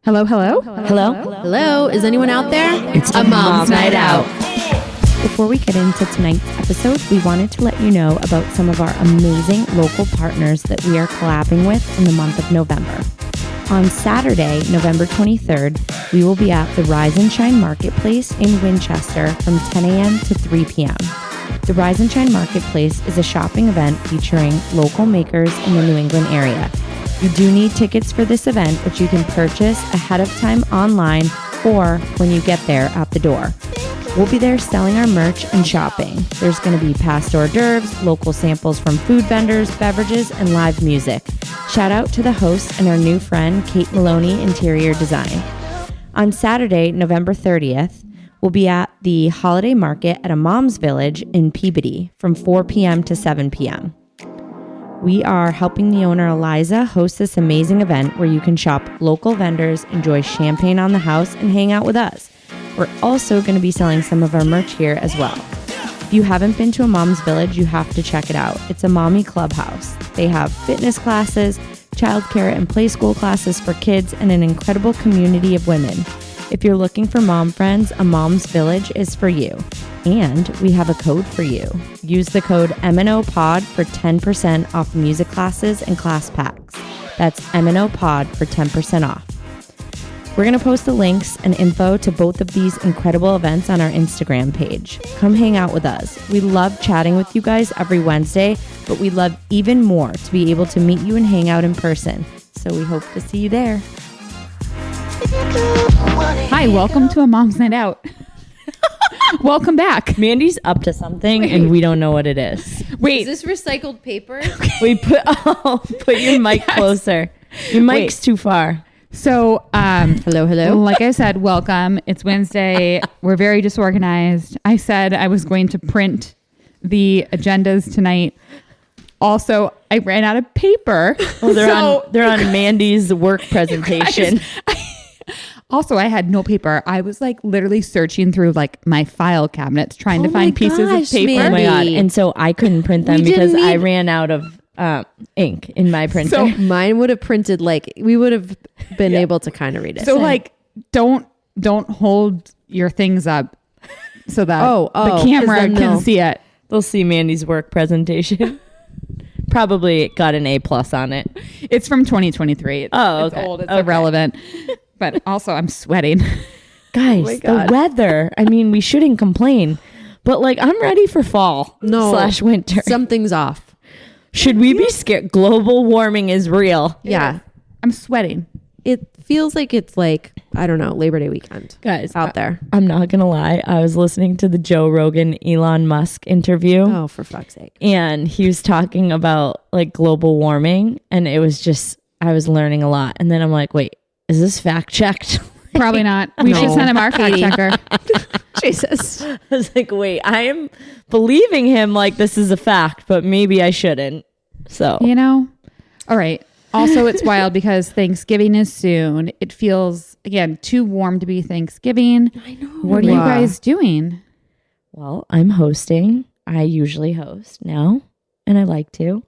Hello, hello? Hello? Hello? Is anyone out there? It's a mom's night out. Before we get into tonight's episode, we wanted to let you know about some of our amazing local partners that we are collabing with in the month of November. On Saturday, November 23rd, we will be at the Rise and Shine Marketplace in Winchester from 10 a.m. to 3 p.m. The Rise and Shine Marketplace is a shopping event featuring local makers in the New England area. You do need tickets for this event, which you can purchase ahead of time online or when you get there at the door. We'll be there selling our merch and shopping. There's going to be past hors d'oeuvres, local samples from food vendors, beverages, and live music. Shout out to the host and our new friend, Kate Maloney, Interior Design. On Saturday, November 30th, we'll be at the Holiday Market at a Mom's Village in Peabody from 4 p.m. to 7 p.m. We are helping the owner, Eliza, host this amazing event where you can shop local vendors, enjoy champagne on the house, and hang out with us. We're also going to be selling some of our merch here as well. If you haven't been to a Mom's Village, you have to check it out. It's a mommy clubhouse. They have fitness classes, childcare and play school classes for kids, and an incredible community of women. If you're looking for mom friends, a Mom's Village is for you. And we have a code for you. Use the code MNO Pod for 10% off music classes and class packs. That's MNO Pod for 10% off. We're going to post the links and info to both of these incredible events on our Instagram page. Come hang out with us. We love chatting with you guys every Wednesday, but we love even more to be able to meet you and hang out in person. So we hope to see you there. Hi, welcome to a mom's night out. Welcome back. Mandy's up to something and we don't know what it is. Wait, Is this recycled paper? We put your mic closer. Your mic's too far. so Hello. like I said, welcome. It's Wednesday. We're very disorganized. I said I was going to print the agendas tonight. Also, I ran out of paper. Oh, they're on Mandy's work presentation. Also, I had no paper. I was like literally searching through like my file cabinets trying to find pieces of paper. Mandy. Oh my God. And so I couldn't print them because I ran out of ink in my printer. So Mine would have printed we would have been able to kind of read it. So like, don't hold your things up so that the camera can see it. They'll see Mandy's work presentation. Probably got an A+ on it. It's from 2023. Okay. It's old. It's irrelevant. But also, I'm sweating. Guys, the weather. I mean, we shouldn't complain, but like, I'm ready for fall / winter. Something's off. Should we be scared? Global warming is real. Yeah. I'm sweating. It feels like it's I don't know, Labor Day weekend. Guys, out there. I'm not going to lie. I was listening to the Joe Rogan Elon Musk interview. Oh, for fuck's sake. And he was talking about like global warming, and it was just, I was learning a lot. And then I'm like, wait, is this fact checked? Probably not. We should send him our fact checker. Jesus. I was like, wait, I am believing him like this is a fact, but maybe I shouldn't. So, All right. Also, it's wild because Thanksgiving is soon. It feels, again, too warm to be Thanksgiving. I know. What are you guys doing? well, I'm hosting. I usually host now, and I like to.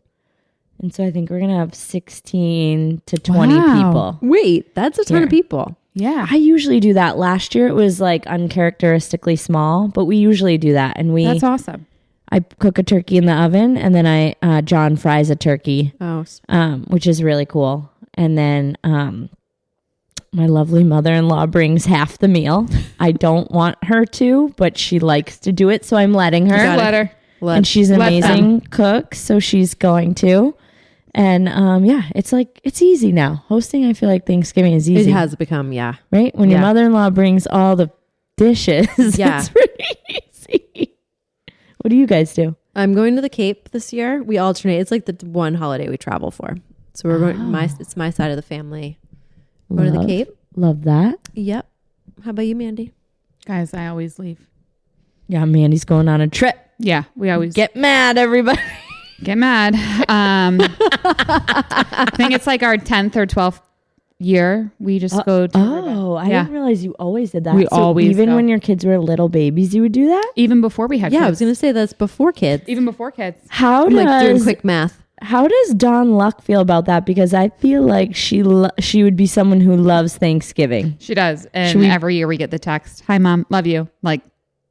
And so I think we're going to have 16 to 20 people. Wait, that's a ton of people. Yeah. I usually do that. Last year it was like uncharacteristically small, but we usually do that. And That's awesome. I cook a turkey in the oven, and then John fries a turkey, which is really cool. And then my lovely mother-in-law brings half the meal. I don't want her to, but she likes to do it, so I'm letting her. Let her. And she's an amazing cook, so she's going to. And it's easy now. Hosting, I feel like Thanksgiving is easy. It has become, right? When your mother-in-law brings all the dishes, it's pretty easy. What do you guys do? I'm going to the Cape this year. We alternate. It's like the one holiday we travel for. So we're going. It's my side of the family. Going to the Cape. Love that. Yep. How about you, Mandy? Guys, I always leave. Yeah, Mandy's going on a trip. Yeah, we always Get mad, everybody. get mad. I think it's like our 10th or 12th year. We just go to I didn't realize you always did that. We always even go. when your kids were little babies, you would do that? even before we had kids. I was going to say that's before kids. Even before kids. How I'm does like doing quick math. How does Dawn Luck feel about that? Because I feel like she would be someone who loves Thanksgiving. She does. And every year we get the text, "Hi, Mom, love you." Like,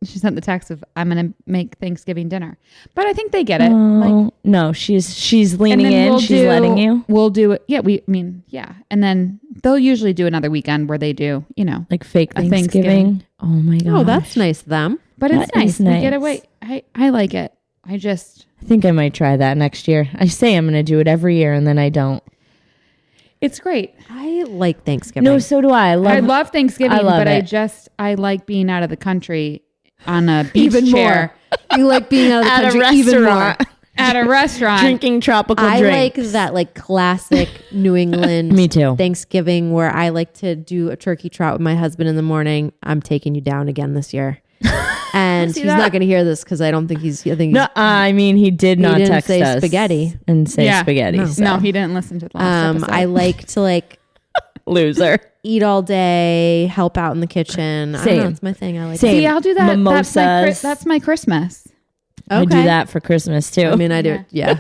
she sent the text of, "I'm going to make Thanksgiving dinner." But I think they get it. Oh, no, she's leaning in. She's letting you. We'll do it. Yeah, yeah. And then they'll usually do another weekend where they do, like fake Thanksgiving. Oh my God. Oh, that's nice of them. But it's nice. We get away. I like it. I think I might try that next year. I say I'm going to do it every year and then I don't. It's great. I like Thanksgiving. No, so do I. I love Thanksgiving, but I like being out of the country on a beach even chair. More. You like being out of the country even more. At a restaurant. Drinking tropical drinks. I like that like classic New England Me too. Thanksgiving where I like to do a turkey trot with my husband in the morning. I'm taking you down again this year. And he's not going to hear this because I don't think he's. I mean, he did not text say us spaghetti and say spaghetti. No. So. No, he didn't listen to the last episode. I like to loser. Eat all day, help out in the kitchen. Same. I don't know, it's my thing. I like. Same. See, I'll do that. Mimosas. That's my Christmas. Okay. I do that for Christmas too. I mean, I do it. Yeah.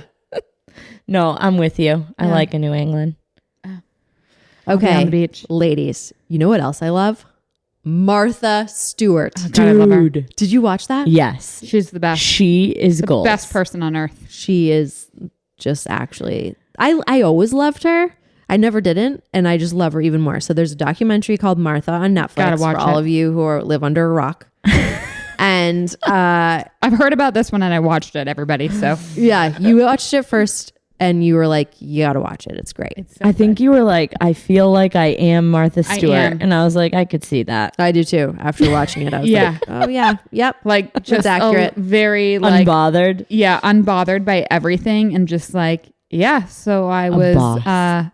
No, I'm with you. I like a New England. Okay, on the beach. Ladies, you know what else I love? Martha Stewart. Oh, God, I love her. Did you watch that? Yes. She's the best. She is gold. Best person on earth. She is just actually, I always loved her. I never didn't. And I just love her even more. So there's a documentary called Martha on Netflix for all of you who live under a rock. And I've heard about this one and I watched it, everybody. So yeah, you watched it first and you were like, you got to watch it. It's great. I think you were like, I feel like I am Martha Stewart. And I was like, I could see that. I do too. After watching it, I was like, oh yeah, yep. Like just accurate. Very unbothered. Yeah. Unbothered by everything. And just like, yeah. So I was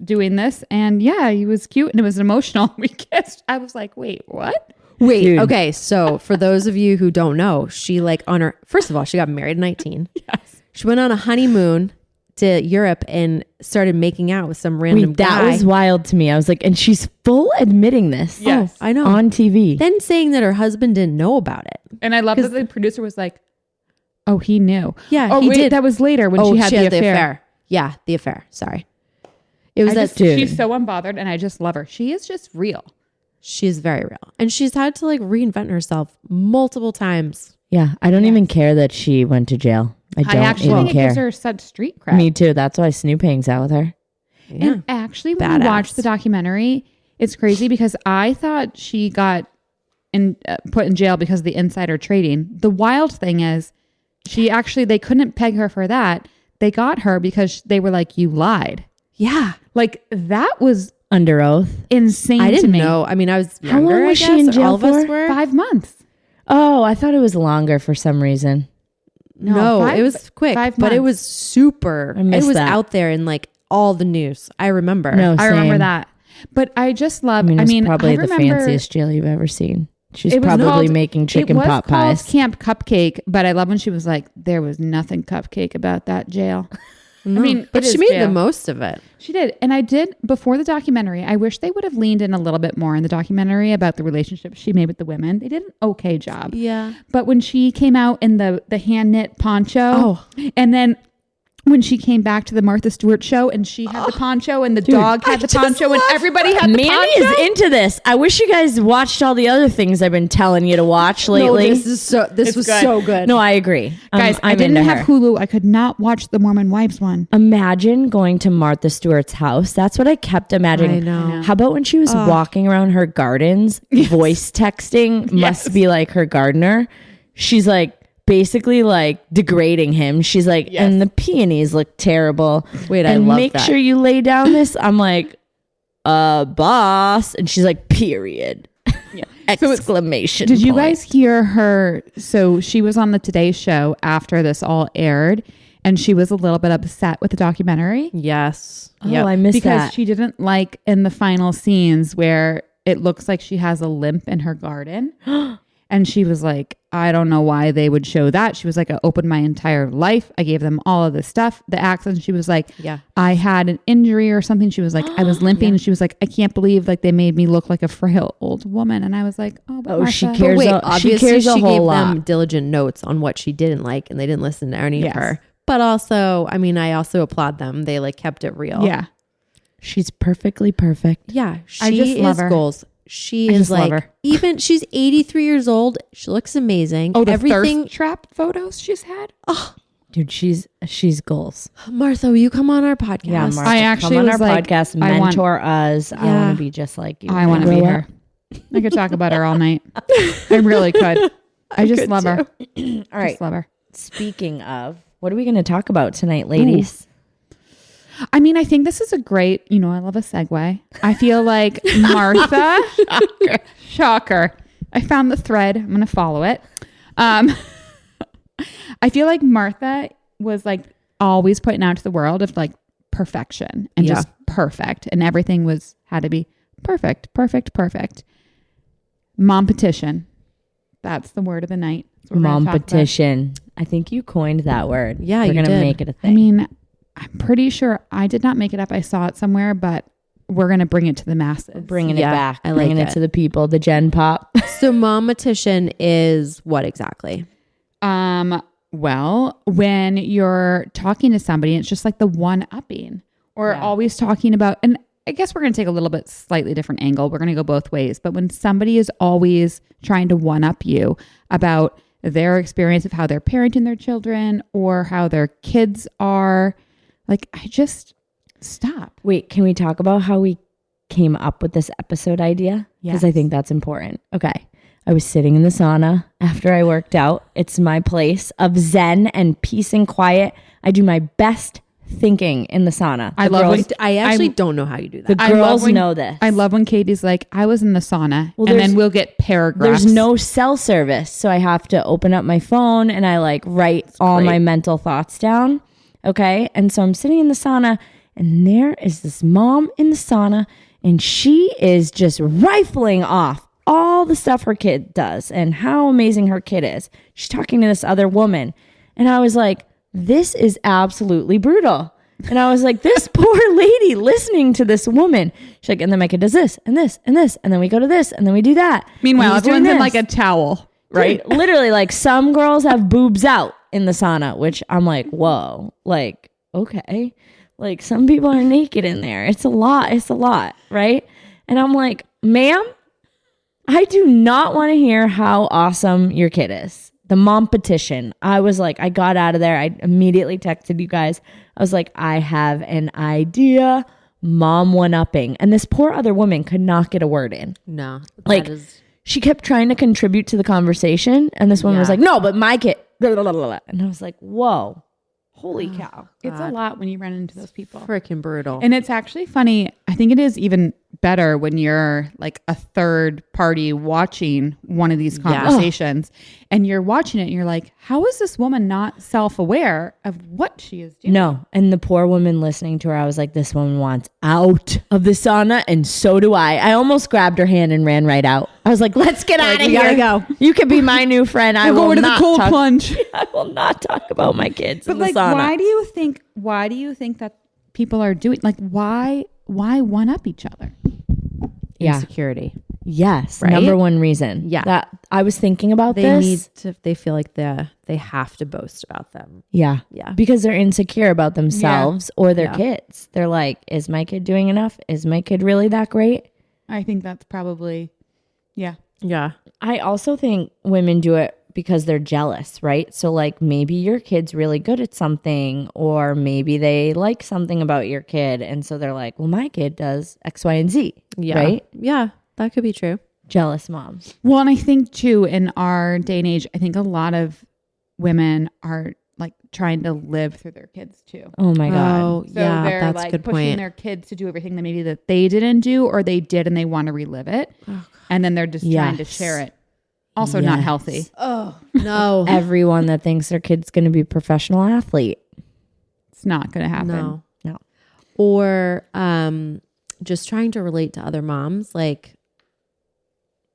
doing this and yeah, he was cute and it was emotional. We kissed. I was like, wait, what? Wait, Dude. Okay. So for those of you who don't know, she first of all, she got married at 19. Yes. She went on a honeymoon to Europe and started making out with some random guy. That was wild to me. I was like, and she's full admitting this. Yes. I know. On TV. Then saying that her husband didn't know about it. And I love that the producer was like, oh, he knew. Yeah, oh, he wait, did. That was later when she had the affair. Yeah, the affair. Sorry. It was she's so unbothered and I just love her. She is just real. She's very real. And she's had to reinvent herself multiple times. Yeah. I don't even care that she went to jail. I don't actually even think care. it gives her such street cred. Me too. That's why Snoop hangs out with her. Yeah. And actually, when you watch the documentary, it's crazy because I thought she got put in jail because of the insider trading. The wild thing is they couldn't peg her for that. They got her because they were like, you lied. Yeah. Like that was under oath. Insane I didn't to me. know. I mean, I was younger, How long was she in jail all of us for? were. 5 months. Oh, I thought it was longer for some reason. No, it was quick, 5 but it months. was super. I missed it was that. out there in all the news. I remember. No, I remember same. that. But I just love, it's probably the fanciest jail you've ever seen. She's probably making chicken pot pies. It was called Camp Cupcake, but I love when she was like, there was nothing cupcake about that jail. No. I mean, but she made the most of it. She did. And I did, before the documentary, I wish they would have leaned in a little bit more in the documentary about the relationship she made with the women. They did an okay job. Yeah. But when she came out in the hand knit poncho, and then when she came back to the Martha Stewart show and she had the poncho and the dog had the poncho and everybody had the poncho. Mandy is into this. I wish you guys watched all the other things I've been telling you to watch lately. No, this was so good. No, I agree. Guys, I didn't have Hulu. I could not watch the Mormon Wives one. Imagine going to Martha Stewart's house. That's what I kept imagining. I know. How about when she was walking around her gardens, voice texting must be like her gardener. She's like, basically degrading him. She's like, and the peonies look terrible. Wait, and I love make that. sure you lay down this. I'm like, boss. And she's like, period. Yeah. Exclamation Did you point. guys hear her? So she was on the Today Show after this all aired and she was a little bit upset with the documentary. Yes. Oh, I missed because that. she didn't like in the final scenes where it looks like she has a limp in her garden. And she was like, I don't know why they would show that. She was like, I opened my entire life. I gave them all of this stuff, the accents. She was like, I had an injury or something. She was like, I was limping. And she was like, I can't believe they made me look like a frail old woman. And I was like, oh, but Martha. she cares. But wait, she obviously cares a she whole gave lot. them diligent notes on what she didn't like and they didn't listen to any of her but also, I mean, I also applaud them. They like kept it real. Yeah. She's perfectly perfect. Yeah. I just love her. Goals. She I is just love like, her. even she's 83 years old. She looks amazing. Oh, the everything. thirst trap photos she's had. Oh, Dude, she's goals. Martha, will you come on our podcast? Yeah, Martha, I actually come on was our like, podcast, I want- mentor us. I Yeah. want to be just like you. I want to be her. I could talk about her all night. I really could. I just could love her. All right. Just love her. Speaking of, what are we going to talk about tonight, ladies? I mean, I think this is a great, I love a segue. I feel like Martha, shocker. I found the thread. I'm going to follow it. I feel like Martha was like always pointing out to the world of like perfection and just perfect. And everything had to be perfect. Mompetition. That's the word of the night. Mompetition. I think you coined that word. Yeah, we're you gonna did. make it a thing. I mean, I'm pretty sure I did not make it up. I saw it somewhere, but we're going to bring it to the masses. Bringing it back. I like bringing it. to the people. The Gen Pop. So Mompetition is what exactly? Well, when you're talking to somebody, it's just like the one-upping or always talking about, and I guess we're going to take a little bit slightly different angle. We're going to go both ways. But when somebody is always trying to one-up you about their experience of how they're parenting their children or how their kids are, like, I just stop. Wait, can we talk about how we came up with this episode idea? Because I Yes. think that's important. Okay. I was sitting in the sauna after I worked out. It's my place of zen and peace and quiet. I do my best thinking in the sauna. I love when, I actually don't know how you do the that. girls know this. I love when Katie's like, I was in the sauna, Well, and there's- then we'll get paragraphs. There's no cell service, so I have to open up my phone and I like write all my mental thoughts down. Okay. And so I'm sitting in the sauna and there is this mom in the sauna and she is just rifling off all the stuff her kid does and how amazing her kid is. She's talking to this other woman. And I was like, this is absolutely brutal. And I was like, this poor lady listening to this woman. She's like, and then my kid does this and this and this. And then we go to this and then we do that. Meanwhile, And he's doing everyone's in this. like a towel, right? Dude, literally, like some girls have boobs out in the sauna, which I'm like, whoa, like, okay. Like some people are naked in there. It's a lot. Right? And I'm like, ma'am, I do not want to hear how awesome your kid is. The Mompetition. I was like, I got out of there. I immediately texted you guys. I was like, I have an idea. Mom one-upping. And this poor other woman could not get a word in. No. Like, that is, she kept trying to contribute to the conversation. And this woman was Yeah. like, no, but my kid. Blah, blah, blah, blah. And I was like, whoa, holy cow. It's a lot when you run into those people. freaking brutal. And it's actually funny. I think it is even better when you're like a third party watching one of these conversations and you're watching it and you're like, how is this woman not self-aware of what she is doing? No. And the poor woman listening to her, I was like, this woman wants out of the sauna. And so do I. I almost grabbed her hand and ran right out. I was like, let's get out of we here. gotta go. You could be my new friend. I will Go into the not cold talk, plunge. I will not talk about my kids But in the like, sauna. why do you think that people are doing, like, why one up each other? Yeah. Insecurity. Yes. Right? Number one reason. Yeah. That I was thinking about They this. need to, they feel like they have to boast about them. Yeah. Yeah. Because they're insecure about themselves or their Yeah. kids. They're like, is my kid doing enough? Is my kid really that great? I think that's probably, yeah. Yeah. I also think women do it because they're jealous, right? So like maybe your kid's really good at something or maybe they like something about your kid. And so they're like, well, my kid does X, Y, and Z. Yeah. Right? Yeah. That could be true. Jealous moms. Well, and I think too, in our day and age, I think a lot of women are like trying to live through their kids too. Oh my God. Oh, So yeah. they're That's like a good pushing point. their kids to do everything that maybe that they didn't do or they did and they want to relive it. And then they're just trying to Yes. share it. Also not Yes. healthy. Oh, no. Everyone that thinks their kid's going to be a professional athlete. It's not going to happen. No. No. Or just trying to relate to other moms. Like,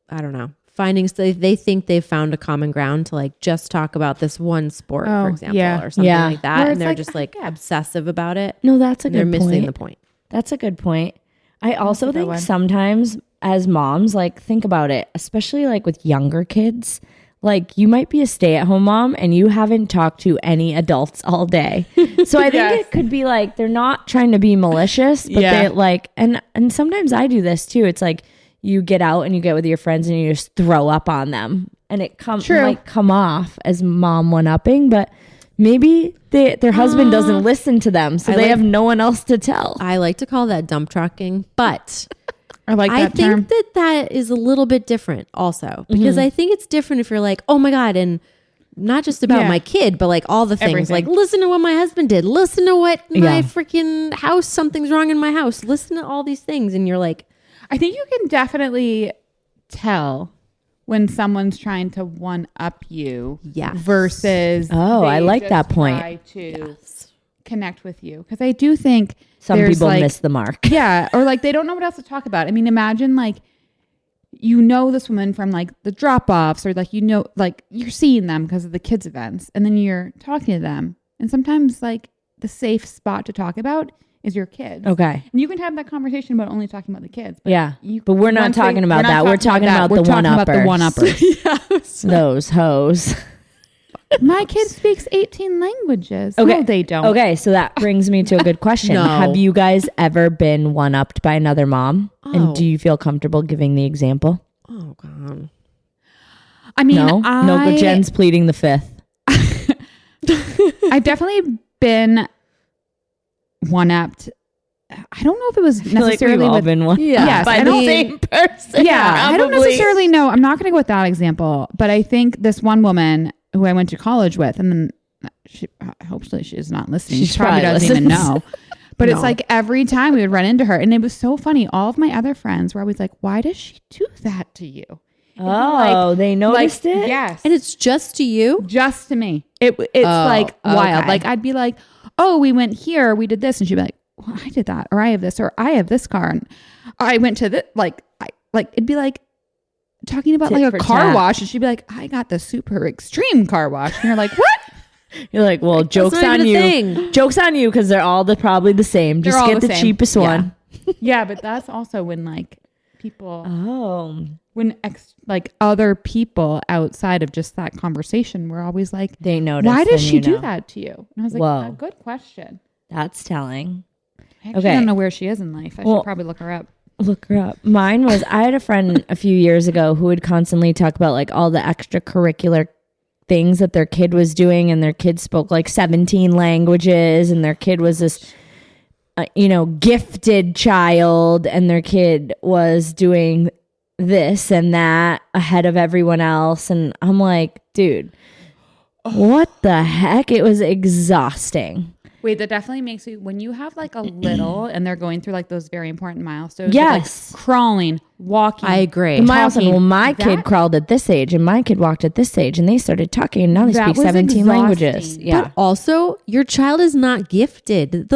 I don't know. Finding, so they think they've found a common ground to like just talk about this one sport, Oh, for example, yeah. or something Yeah. like that. Where And it's they're like, just like yeah. obsessive about it. No, that's a And they're good missing point. the point. That's a good point. I also a good think one. sometimes as moms, like think about it, especially like with younger kids, Like, you might be a stay-at-home mom and you haven't talked to any adults all day. So I think it could be like they're not trying to be malicious, but they like, and sometimes I do this too. It's like you get out and you get with your friends and you just throw up on them, and it might come off as mom one-upping, but maybe their husband doesn't listen to them, so they have no one else to tell. I like to call that dump trucking, but I think that is a little bit different also, because I think it's different if you're like, oh my God, and not just about my kid, but like all the things, everything. Like listen to what my husband did, listen to what my freaking house, something's wrong in my house, listen to all these things. And you're like, I think you can definitely tell when someone's trying to one up you versus I like that point. Try to connect with you, because I do think some people miss the mark. Yeah, or like they don't know what else to talk about. I mean, imagine like you know this woman from like the drop-offs, or like like you're seeing them because of the kids events, and then you're talking to them, and sometimes like the safe spot to talk about is your kids. Okay. And you can have that conversation about only talking about the kids. But but we're not talking about that. We're talking about the one-uppers. Yes. Those hoes. My kid speaks 18 languages. Okay. No, they don't. Okay, so that brings me to a good question. No. Have you guys ever been one-upped by another mom? And do you feel comfortable giving the example? Oh, God. I mean, no, but Jen's pleading the fifth. I've definitely been one-upped. I don't know if it was necessarily like we've all been one. Yes, by the same person. Yeah, probably. I don't necessarily know. I'm not going to go with that example, but I think this one woman who I went to college with, and then hopefully she is not listening. She probably doesn't even know. But it's like every time we would run into her, and it was so funny. All of my other friends were always like, "Why does she do that to you?" They noticed it? Yes. And it's just to you? Just to me. It's like wild. Like I'd be like, "Oh, we went here, we did this," and she'd be like, "Well, I did that," or "I have this," or "I have this car," and I went to this. It'd be like talking about like a car wash, and she'd be like, "I got the super extreme car wash," and you're like, "What?" You're like, "Well, joke's on you. Joke's on you, because they're all probably the same. Just get the cheapest one." Yeah, but that's also when like people. When other people outside of just that conversation were always like, they notice. Why does she do that to you? And I was like, good question. That's telling. I actually don't know where she is in life. I should probably look her up. Mine was, I had a friend a few years ago who would constantly talk about like all the extracurricular things that their kid was doing, and their kid spoke like 17 languages, and their kid was this gifted child, and their kid was doing this and that ahead of everyone else. And I'm like, dude, what the heck? It was exhausting. Wait, that definitely makes you, when you have like a little and they're going through like those very important milestones. Yes. Like crawling, walking. I agree. My kid crawled at this age and my kid walked at this age, and they started talking, and now they speak 17 languages. Yeah. But also, your child is not gifted.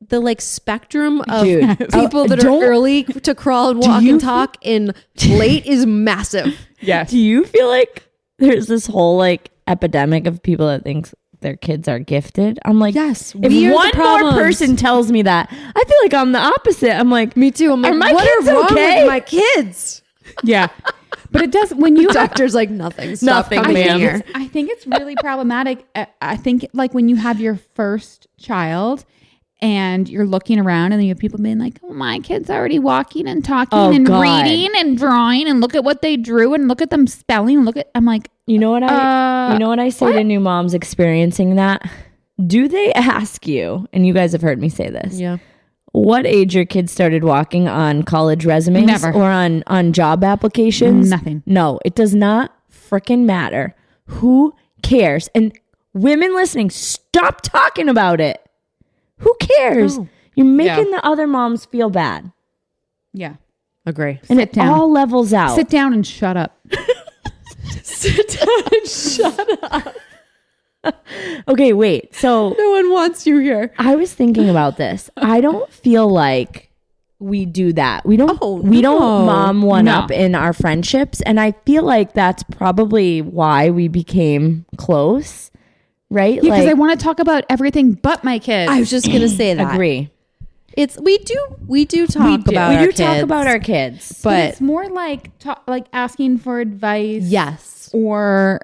The spectrum of people that are early to crawl and walk and talk and late is massive. Yes. Do you feel like there's this whole like epidemic of people that think their kids are gifted? I'm like, yes. If one more person tells me that, I feel like I'm the opposite. I'm like, me too. I'm like, my kids wrong okay? with my kids? Yeah. But it does, when you doctor's like, nothing, man. I think it's really problematic. I think like when you have your first child and you're looking around, and then you have people being like, "Oh, my kid's already walking and talking and reading and drawing, and look at what they drew, and look at them spelling. I'm like, you know what I say to new moms experiencing that? Do they ask you, and you guys have heard me say this, what age your kids started walking on college resumes? Never. Or on job applications? Nothing. No, it does not freaking matter. Who cares? And women listening, stop talking about it. Who cares? No. You're making the other moms feel bad. Yeah. Agree. And it all levels out. Sit down and shut up. Sit down and shut up. Okay, wait. So no one wants you here. I was thinking about this. I don't feel like we do that. We don't mom one up in our friendships. And I feel like that's probably why we became close. Right? Yeah, because I want to talk about everything but my kids. I was just going to say that. Agree. We do talk about our kids. Talk about our kids. But it's more like asking for advice. Yes. or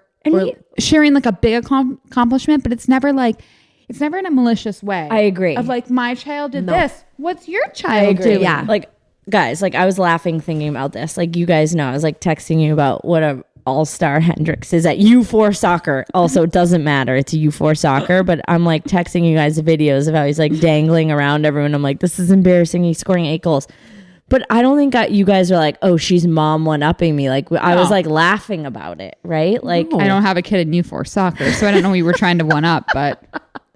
sharing like a big accomplishment, but it's never in a malicious way. I agree. Of like, my child did this. What's your child doing? Yeah. Like, guys, like I was laughing thinking about this. Like, you guys know, I was like texting you about what a all-star Hendrix is at U4 soccer. Also, it doesn't matter. It's a U4 soccer, but I'm like texting you guys videos of how he's like dangling around everyone. I'm like, this is embarrassing. He's scoring 8 goals. But I don't think you guys are like, oh, she's mom one-upping me. Like, I was like laughing about it, right? Like, I don't have a kid in U4 soccer, so I don't know we were trying to one-up, but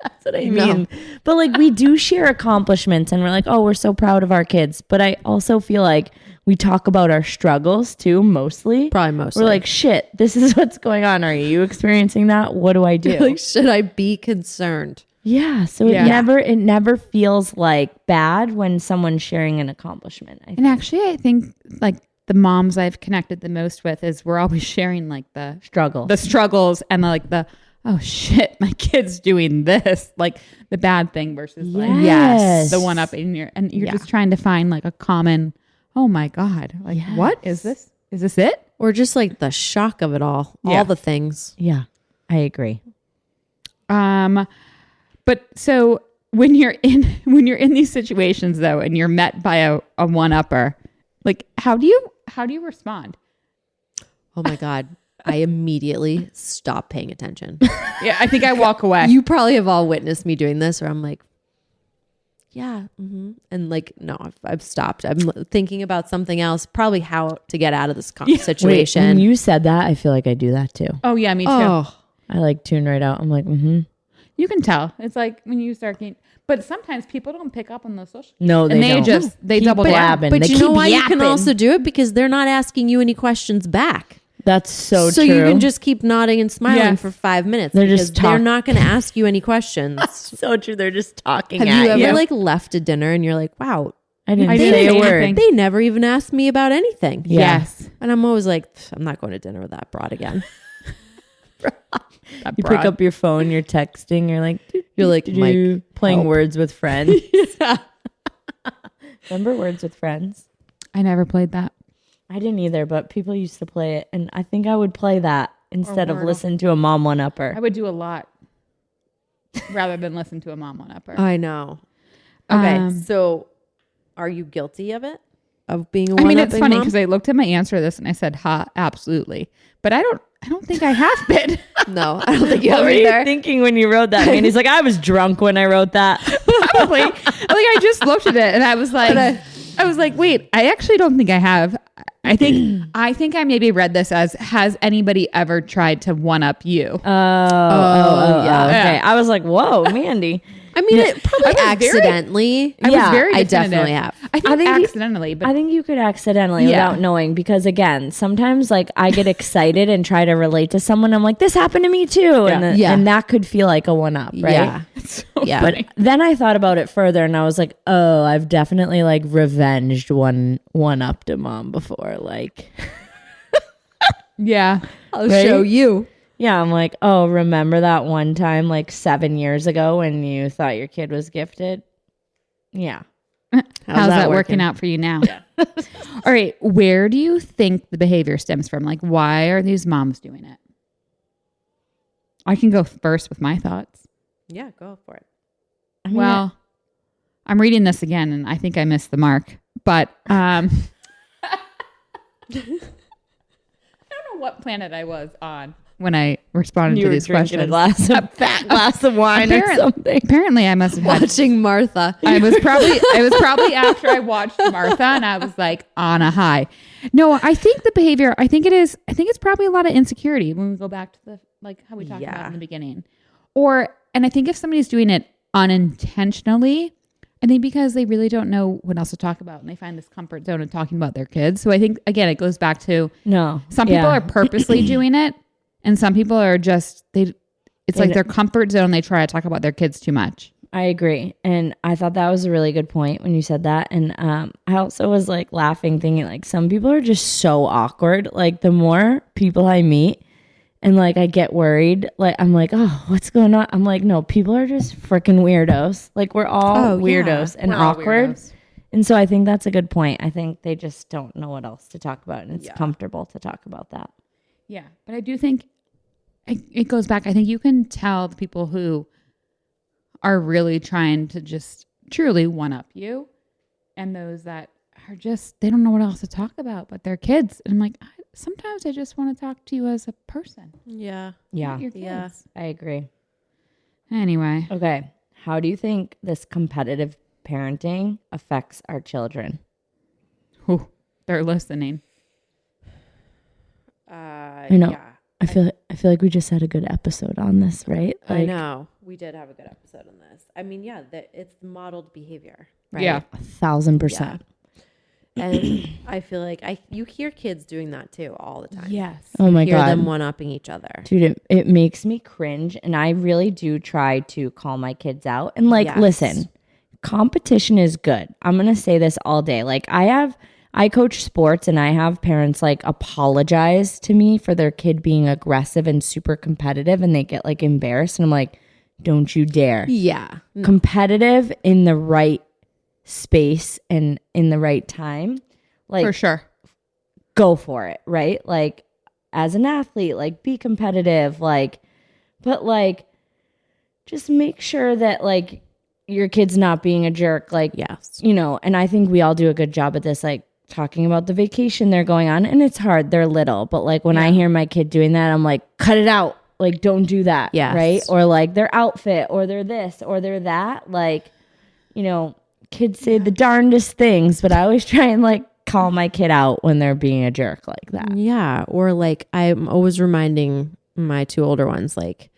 that's what I mean. But like, we do share accomplishments and we're like, oh, we're so proud of our kids. But I also feel like we talk about our struggles too, mostly. Probably mostly. We're like, shit, this is what's going on. Are you experiencing that? What do I do? Like, should I be concerned? Yeah. So it never feels like bad when someone's sharing an accomplishment. And actually, I think like the moms I've connected the most with is we're always sharing like the struggles and like the, oh shit, my kid's doing this, like the bad thing versus like the one up in your, and you're just trying to find like a common, oh my God, like what is this? Is this it? Or just like the shock of it all the things. Yeah, I agree. But so when you're in these situations though, and you're met by a one-upper, like how do you respond? Oh my God. I immediately stop paying attention. Yeah, I think I walk away. You probably have all witnessed me doing this where I'm like, yeah. Mm-hmm. And like, no, I've stopped. I'm thinking about something else, probably how to get out of this situation. Wait, when you said that, I feel like I do that too. Oh yeah, me too. Oh. I like tune right out. I'm like, You can tell. It's like when you start getting, but sometimes people don't pick up on those social. No, they don't. They double down. But you know why you can also do it? Because they're not asking you any questions back. That's so true. So you can just keep nodding and smiling for 5 minutes. They're not going to ask you any questions. So true. They're just talking Have you ever like left a dinner and you're like, wow, I didn't say a word. They never even asked me about anything. Yeah. Yes. And I'm always like, I'm not going to dinner with that broad again. You pick up your phone, you're texting, you're like, Mike, playing help. Words with Friends. Remember Words with Friends? I never played that. I didn't either, but people used to play it, and I think I would play that instead of listen to a mom one-upper. I would do a lot rather than listen to a mom one-upper. I know. Okay, so are you guilty of it? Of being a one-upping I mean, it's funny mom? because I looked at my answer to this and I said, "Ha, absolutely." But I don't think I have been. No, I don't think you What have were either. you thinking when you wrote that? And he's like, I was drunk when I wrote that. Probably. Like I just looked at it and I was like, wait, I actually don't think I have. I think I maybe read this as, has anybody ever tried to one up you? Yeah. Okay. I was like, whoa, Mandy. I mean, it probably accidentally. I definitely have. I think accidentally, but I think you could accidentally without knowing, because again, sometimes like I get excited and try to relate to someone. I'm like, this happened to me too. And that could feel like a one up, right? Yeah. yeah. But then I thought about it further and I was like, oh, I've definitely like revenged one up to mom before. Like, yeah, I'll show you. Yeah, I'm like, oh, remember that one time like 7 years ago when you thought your kid was gifted? Yeah. How's that working out for you now? Yeah. All right. Where do you think the behavior stems from? Like, why are these moms doing it? I can go first with my thoughts. Yeah, go for it. Well, I'm reading this again and I think I missed the mark, but I don't know what planet I was on when I responded to these questions. A fat glass of wine or something. Apparently, I must have Watching Martha. I was probably after I watched Martha, and I was like on a high. No, I think the behavior. I think it's probably a lot of insecurity when we go back to the like how we talked about in the beginning, and I think if somebody's doing it unintentionally, I think because they really don't know what else to talk about and they find this comfort zone in talking about their kids. So I think again, it goes back to some people are purposely doing it. And some people are just, it's like their comfort zone. They try to talk about their kids too much. I agree. And I thought that was a really good point when you said that. And I also was like laughing, thinking like some people are just so awkward. Like the more people I meet and like I get worried, like I'm like, oh, what's going on? I'm like, no, people are just freaking weirdos. Like we're all weirdos and awkward. And so I think that's a good point. I think they just don't know what else to talk about. And it's comfortable to talk about that. Yeah. But I do think it goes back. I think you can tell the people who are really trying to just truly one up you, and those that are just, they don't know what else to talk about, but they're kids. And I'm like, sometimes I just want to talk to you as a person. Yeah. Yeah. Your kids. Yeah. I agree. Anyway. Okay. How do you think this competitive parenting affects our children? Ooh, they're listening. I know. Yeah. I feel like we just had a good episode on this, right? Like, I know. We did have a good episode on this. I mean, yeah, it's modeled behavior, right? Yeah. 1,000%. And I feel like you hear kids doing that too all the time. Yes. Oh my Hear God. them one-upping each other. Dude, it makes me cringe. And I really do try to call my kids out. And like, Yes. listen, competition is good. I'm going to say this all day. Like I coach sports and I have parents like apologize to me for their kid being aggressive and super competitive, and they get like embarrassed. And I'm like, don't you dare. Yeah. Competitive in the right space and in the right time. Like, For sure. go for it, right? Like, as an athlete, like, be competitive, like, but like, just make sure that like your kid's not being a jerk, like, Yes. you know. And I think we all do a good job at this, like talking about the vacation they're going on, and it's hard, they're little, but like when I hear my kid doing that, I'm like, cut it out, like, don't do that. Yes. Right? Or like their outfit, or they're this, or they're that, like, you know, kids say the darndest things, but I always try and like call my kid out when they're being a jerk like that. Yeah. Or like, I'm always reminding my two older ones, like,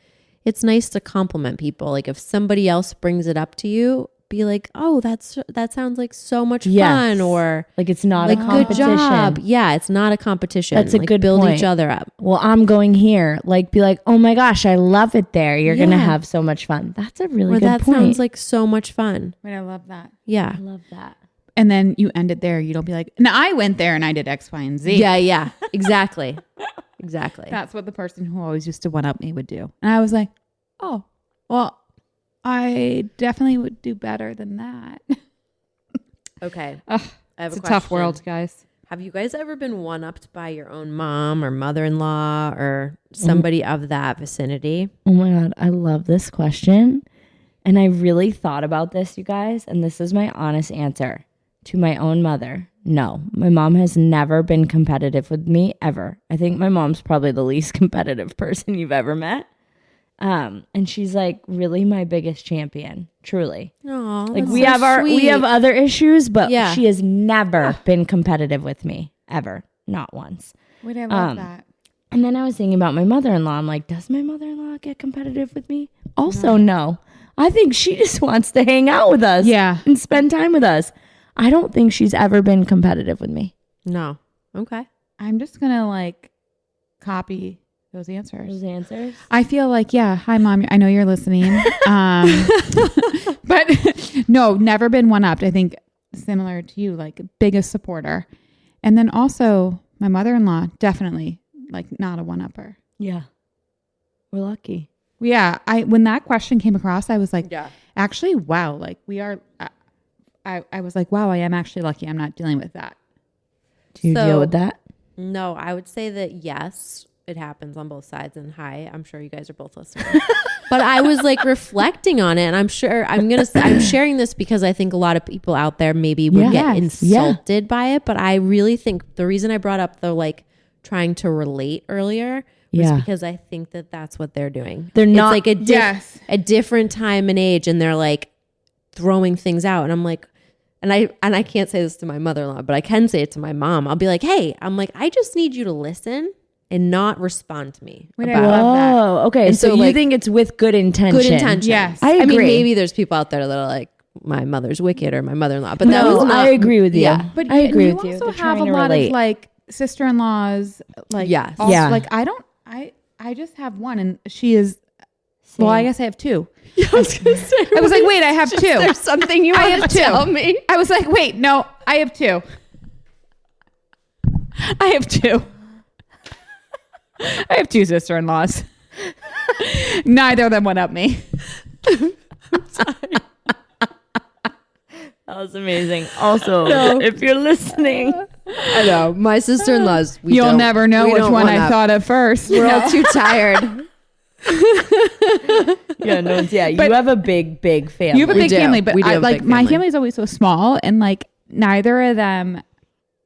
it's nice to compliment people. Like, if somebody else brings it up to you, be like, oh, that sounds like so much fun. Or like, it's not like, a competition. good job. Yeah. It's not a competition. That's a like, good build point. each other up. Well, I'm going here. Like, be like, oh my gosh, I love it there. You're going to Yeah. have so much fun. That's a really Or good that point. sounds like so much fun. Wait, I love that. Yeah. I love that. And then you end it there. You don't be like, no, I went there and I did X, Y, and Z. Yeah. Yeah. Exactly. Exactly. That's what the person who always used to one up me would do. And I was like, oh, well, I definitely would do better than that. Okay. Ugh, I have it's a question. tough world, guys. Have you guys ever been one-upped by your own mom or mother-in-law or somebody of that vicinity? Oh my God, I love this question. And I really thought about this, you guys, and this is my honest answer. To my own mother, no. My mom has never been competitive with me, ever. I think my mom's probably the least competitive person you've ever met. And she's like really my biggest champion, truly. Oh, Like we have other issues, but Yeah. she has never been competitive with me, ever. Not once. Wait, I love that. And then I was thinking about my mother-in-law. I'm like, does my mother-in-law get competitive with me? Also, no. I think she just wants to hang out with us. Yeah. And spend time with us. I don't think she's ever been competitive with me. No. Okay. I'm just going to like copy those answers. Those answers? I feel like, yeah. Hi, Mom. I know you're listening. But no, never been one-upped. I think similar to you, like biggest supporter. And then also my mother-in-law, definitely like not a one-upper. Yeah. We're lucky. Yeah. When that question came across, I was like, Yeah. actually, wow. Like we are, I was like, wow, I am actually lucky. I'm not dealing with that. Do you deal with that? No, I would say that yes, it happens on both sides. And hi, I'm sure you guys are both listening. But I was like reflecting on it, and I'm sure I'm sharing this because I think a lot of people out there maybe would get insulted by it. But I really think the reason I brought up the like trying to relate earlier was because I think that that's what they're doing. They're not like a different time and age, and they're like throwing things out, and I'm like. And I can't say this to my mother-in-law, but I can say it to my mom. I'll be like, hey, I'm like, I just need you to listen and not respond to me. Wait, I love that. Oh, okay. And So you think it's with good intention? Good intention. Yes. I agree. mean, maybe there's people out there that are like, my mother's wicked or my mother-in-law, but that No, was not. I agree with you. Yeah. But I agree you with you. also They're have a trying to lot relate. of like sister-in-laws. Like, Yes. also, Yeah. like I just have one, and she is. Well, I guess I have two. I was gonna say. I was like, wait, I have two. There's something you I want have to two. tell me? I was like, wait, no, I have two. I have two. I have two sister-in-laws. Neither of them went up me. That was amazing. Also, if you're listening, I know. My sister-in-laws, you'll never know which one I thought at first. We're all too tired. You have a big family. You have a big family, but my family is always so small, and like neither of them,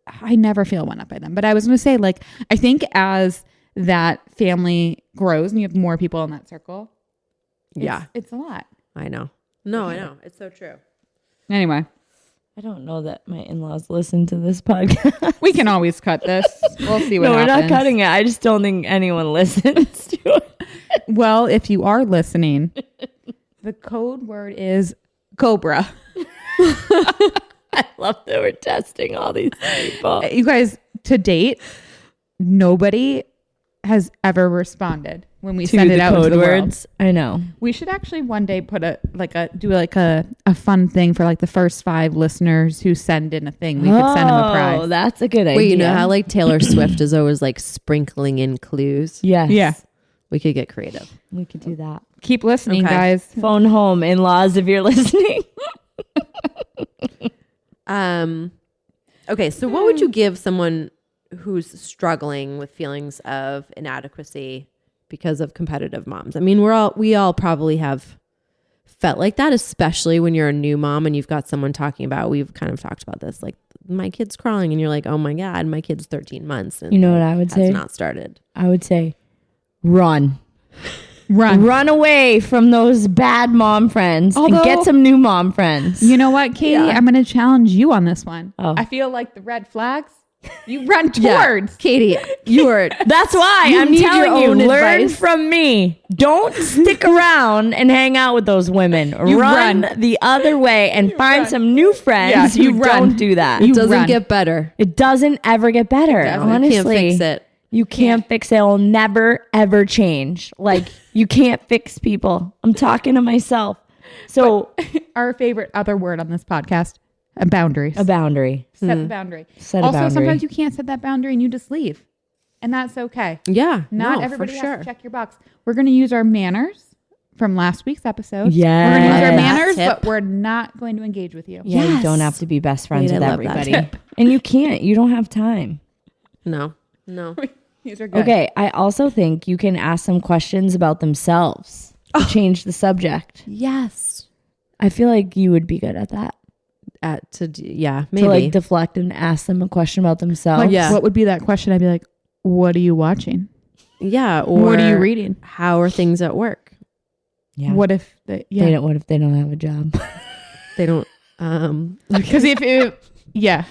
I never feel one up by them. But I was going to say, like, I think as that family grows and you have more people in that circle, it's a lot. I know. No, I know. It's so true. Anyway. I don't know that my in-laws listen to this podcast. We can always cut this. We'll see what happens. No, we're not cutting it. I just don't think anyone listens to it. Well, if you are listening, the code word is Cobra. I love that we're testing all these people. You guys, to date, nobody has ever responded when we send it out to the words. I know. We should actually one day put a fun thing for like the first 5 listeners who send in a thing. We could send them a prize. Oh, that's a good idea. Wait, you know how like Taylor Swift is always like sprinkling in clues? Yes. Yeah. We could get creative. We could do that. Keep listening, guys. Phone home, in-laws, if you're listening. Okay, so what would you give someone who's struggling with feelings of inadequacy because of competitive moms? I mean, we all probably have felt like that, especially when you're a new mom and you've got someone talking about, we've kind of talked about this, like my kid's crawling and you're like, oh my God, my kid's 13 months. And you know what I would say? Has not started. I would say run away from those bad mom friends and get some new mom friends. You know what, Katie? Yeah. I'm going to challenge you on this one. Oh. I feel like the red flags you run towards. Katie, that's why I'm telling you, learn from me. Don't stick around and hang out with those women. Run the other way and find some new friends. Yeah, don't do that. It doesn't get better. It doesn't ever get better. Honestly, you can't fix it. You can't fix it. It'll never, ever change. Like, you can't fix people. I'm talking to myself. So our favorite other word on this podcast, boundaries. A boundary. Set the boundary. Set a boundary. Also, sometimes you can't set that boundary and you just leave. And that's okay. Yeah. Not everybody has to check your box. We're going to use our manners from last week's episode. Yeah. We're going to use our manners, but we're not going to engage with you. Yeah, you don't have to be best friends with everybody. And you can't. You don't have time. No. These are good. Okay, I also think you can ask some questions about themselves to change the subject. Yes. I feel like you would be good at that. Maybe. To like deflect and ask them a question about themselves. Like, what would be that question? I'd be like, what are you watching? Yeah. Or what are you reading? How are things at work? Yeah. What if what if they don't have a job? They don't. Because yeah.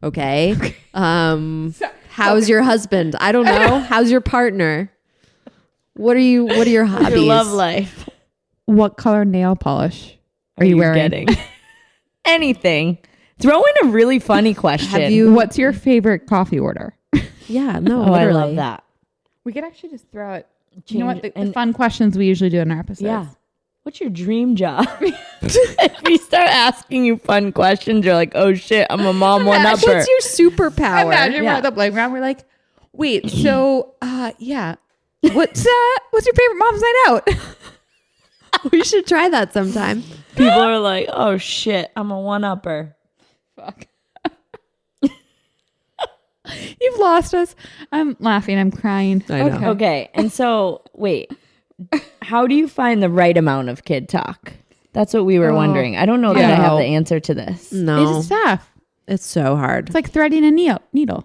Okay. How's your husband? I don't know. How's your partner? What are your hobbies? Your love life. What color nail polish are you wearing? Getting? Anything. Throw in a really funny question. What's your favorite coffee order? Yeah, no, I love that. We could actually just throw it. You know what? The fun questions we usually do in our episodes. Yeah. What's your dream job? If we start asking you fun questions, you're like, oh shit, I'm a mom one-upper. What's your superpower? Imagine we're at the playground. We're like, wait, so yeah. What's your favorite mom's night out? We should try that sometime. People are like, oh shit, I'm a one-upper. Fuck. You've lost us. I'm laughing. I'm crying. I know. Okay. And so, wait, how do you find the right amount of kid talk? That's what we were wondering. I don't know that I have the answer to this. No. It's tough. It's so hard. It's like threading a needle.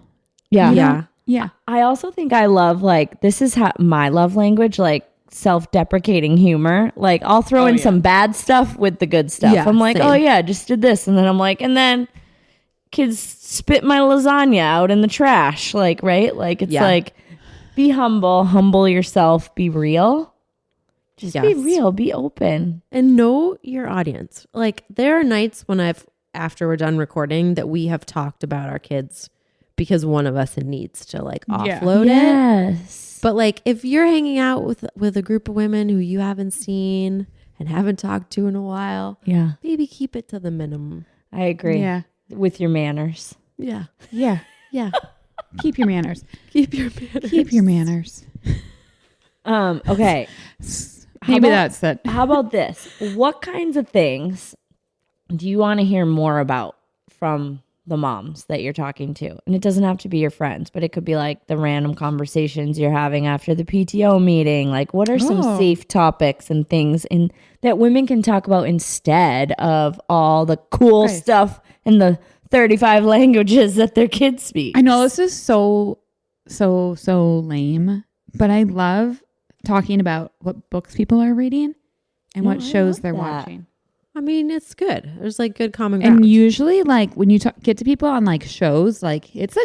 Yeah. Yeah. I also think I love, like, this is my love language, like self-deprecating humor. Like, I'll throw in some bad stuff with the good stuff. Yeah, I'm like, same. oh yeah, just did this. And then I'm like, and then kids spit my lasagna out in the trash. Like, right? Like, it's like, be humble yourself, be real. Just be real, be open. And know your audience. Like, there are nights when after we're done recording, that we have talked about our kids because one of us needs to like offload it. Yes. But like, if you're hanging out with a group of women who you haven't seen and haven't talked to in a while, maybe keep it to the minimum. I agree. Yeah. With your manners. Yeah. Yeah. Yeah. Keep your manners. Keep your manners. Keep your manners. Okay. Maybe that's it. How about this? What kinds of things do you want to hear more about from the moms that you're talking to. And it doesn't have to be your friends, but it could be like the random conversations you're having after the PTO meeting. Like, what are some safe topics and things that women can talk about instead of all the cool stuff in the 35 languages that their kids speak? I know this is so lame, but I love talking about what books people are reading and what shows they're watching. I mean, it's good. There's like good common ground. And usually, like when you get to people on like shows, like it's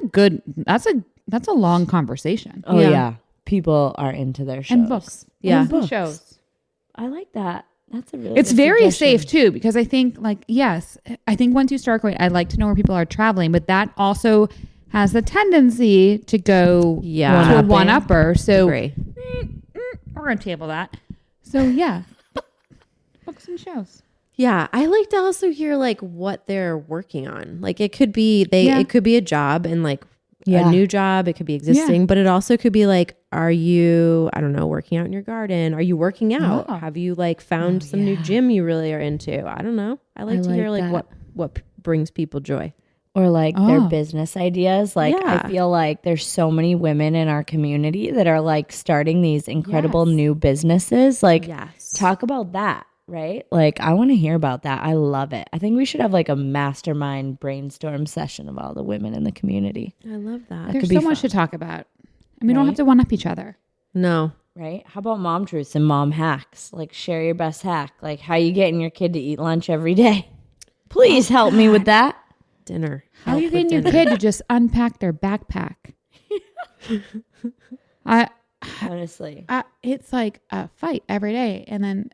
that's a long conversation. Oh yeah. People are into their shows and books. Yeah, and shows. I like that. That's a really. It's good very suggestion. safe too, because I think I think once you start going, I'd like to know where people are traveling, but that also has the tendency to go to a one-upper. So we're gonna table that. So yeah, books and shows. Yeah, I like to also hear like what they're working on. Like it could be it could be a job and like a new job. It could be existing, but it also could be like, are you, I don't know, working out in your garden? Are you working out? Oh. Have you like found some new gym you really are into? I don't know. I like to hear like what brings people joy. Or like their business ideas. Like I feel like there's so many women in our community that are like starting these incredible new businesses. Like talk about that. Right? Like, I want to hear about that. I love it. I think we should have like a mastermind brainstorm session of all the women in the community. I love that. There's so much to talk about. And we don't have to one-up each other. No. Right? How about mom truths and mom hacks? Like, share your best hack. Like, how you getting your kid to eat lunch every day? Please help me with that. Dinner. How are you getting your kid to just unpack their backpack? Honestly. It's like a fight every day. And then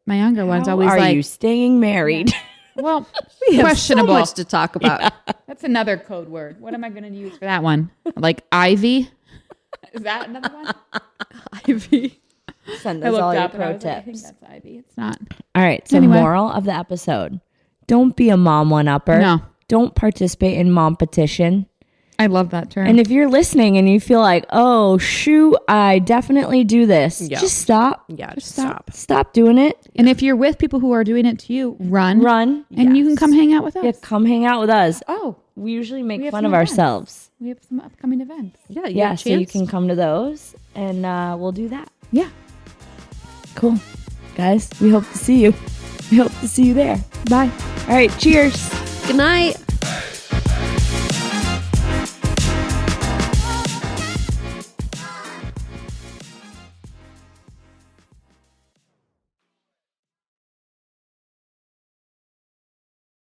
my younger one's always like, are you staying married? Well, we questionable. Have so much to talk about. That's another code word. What am I going to use for that one? Like Ivy? Is that another one? Ivy. Send us all your pro tips. I think that's Ivy. It's not. All right. So moral of the episode. Don't be a mom one-upper. No. Don't participate in Mompetition. I love that term. And if you're listening and you feel like, oh, shoot, I definitely do this, just stop. Yeah, just stop. Stop doing it. And if you're with people who are doing it to you, run. And you can come hang out with us. Yeah, come hang out with us. Oh. We usually make fun of ourselves. We have some upcoming events. Yeah, so you can come to those and we'll do that. Yeah. Cool. Guys, we hope to see you. We hope to see you there. Bye. All right, cheers. Good night.